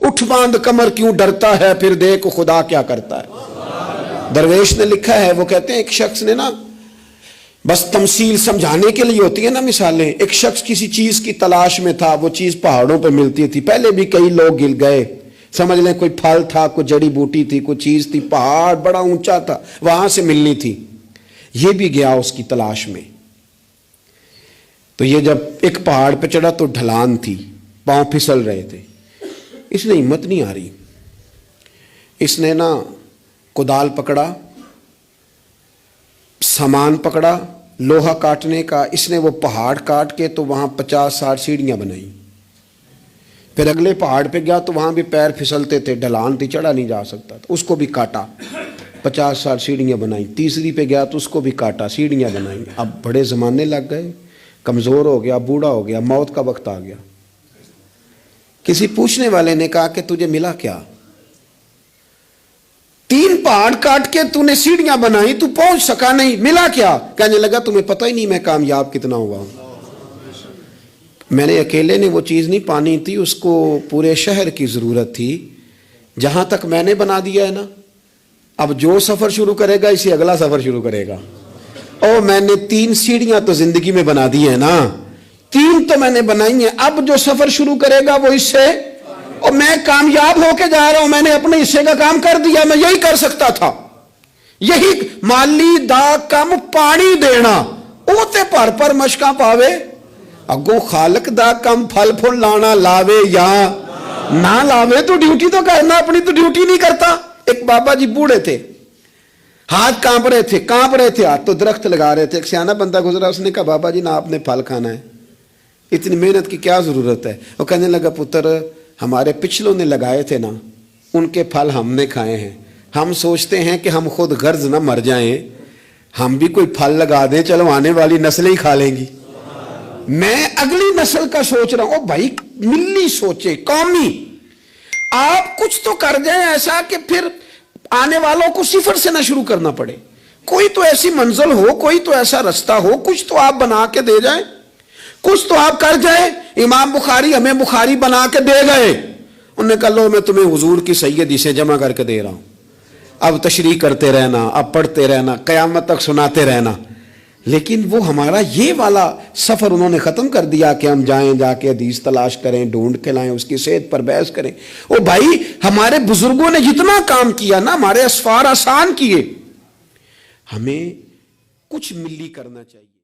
اٹھ باندھ کمر کیوں ڈرتا ہے، پھر دیکھ خدا کیا کرتا ہے۔ درویش نے لکھا ہے، وہ کہتے ہیں ایک شخص نے نا، بس تمثیل سمجھانے کے لیے ہوتی ہے نا مثالیں، ایک شخص کسی چیز کی تلاش میں تھا، وہ چیز پہاڑوں پہ ملتی تھی، پہلے بھی کئی لوگ گر گئے، سمجھ لیں کوئی پھل تھا، کوئی جڑی بوٹی تھی، کوئی چیز تھی، پہاڑ بڑا اونچا تھا، وہاں سے ملنی تھی، یہ بھی گیا اس کی تلاش میں۔ تو یہ جب ایک پہاڑ پہ چڑھا تو ڈھلان تھی، پاؤں پھسل رہے تھے، اس نے ہمت نہیں آ رہی، اس نے نا کدال پکڑا، سامان پکڑا لوہا کاٹنے کا، اس نے وہ پہاڑ کاٹ کے تو وہاں 50-60 سیڑھیاں بنائی۔ پھر اگلے پہاڑ پہ گیا تو وہاں بھی پیر پھسلتے تھے، ڈھلان تھی، چڑھا نہیں جا سکتا تھا، اس کو بھی کاٹا، 50-60 سیڑھیاں بنائی۔ تیسری پہ گیا تو اس کو بھی کاٹا، سیڑھیاں بنائی۔ اب بڑے زمانے لگ گئے، کمزور ہو گیا، بوڑھا ہو گیا، موت کا وقت آ گیا۔ کسی پوچھنے والے نے کہا کہ تجھے ملا کیا؟ 3 پہاڑ کاٹ کے تو نے سیڑھیاں بنائی، تو پہنچ سکا نہیں، ملا کیا؟ کہنے لگا تمہیں پتہ ہی نہیں میں کامیاب کتنا ہوا ہوں، میں نے اکیلے نے وہ چیز نہیں پانی تھی، اس کو پورے شہر کی ضرورت تھی، جہاں تک میں نے بنا دیا ہے نا، اب جو سفر شروع کرے گا اسی اگلا سفر شروع کرے گا۔ او میں نے 3 سیڑھیاں تو زندگی میں بنا دی ہیں نا، 3 تو میں نے بنائی ہیں، اب جو سفر شروع کرے گا وہ اس سے، اور میں کامیاب ہو کے جا رہا ہوں، میں نے اپنے حصے کا کام کر دیا، میں یہی کر سکتا تھا، یہی مالی دا کم پانی دینا، اوتے پر مشکاں پاوے، اگوں خالق دا کم پھل پھل لانا، لاوے یا نہ لاوے تو ڈیوٹی تو کرنا، اپنی تو ڈیوٹی نہیں کرتا۔ ایک بابا جی بوڑھے تھے، ہاتھ کانپ رہے تھے، ہاتھ تو درخت لگا رہے تھے، ایک سیانا بندہ گزرا، اس نے کہا بابا جی نہ آپ نے پھل کھانا ہے، اتنی محنت کی کیا ضرورت ہے؟ وہ کہنے لگا پتر ہمارے پچھلوں نے لگائے تھے نا، ان کے پھل ہم نے کھائے ہیں، ہم سوچتے ہیں کہ ہم خود غرض نہ مر جائیں، ہم بھی کوئی پھل لگا دیں، چلو آنے والی نسلیں ہی کھا لیں گی، میں اگلی نسل کا سوچ رہا ہوں۔ بھائی ملی سوچے، قومی، آپ کچھ تو کر جائیں ایسا کہ پھر آنے والوں کو صفر سے نہ شروع کرنا پڑے، کوئی تو ایسی منزل ہو، کوئی تو ایسا رستہ ہو، کچھ تو آپ بنا کے دے جائیں، کچھ تو آپ کر جائیں۔ امام بخاری ہمیں بخاری بنا کے دے گئے، انہوں نے کہا لو میں تمہیں حضور کی سیدی سے جمع کر کے دے رہا ہوں، اب تشریح کرتے رہنا، اب پڑھتے رہنا، قیامت تک سناتے رہنا۔ لیکن وہ ہمارا یہ والا سفر انہوں نے ختم کر دیا کہ ہم جائیں، جا کے حدیث تلاش کریں، ڈھونڈ کے لائیں، اس کی صحت پر بحث کریں۔ او بھائی ہمارے بزرگوں نے جتنا کام کیا نا، ہمارے اسفار آسان کیے، ہمیں کچھ ملی کرنا چاہیے۔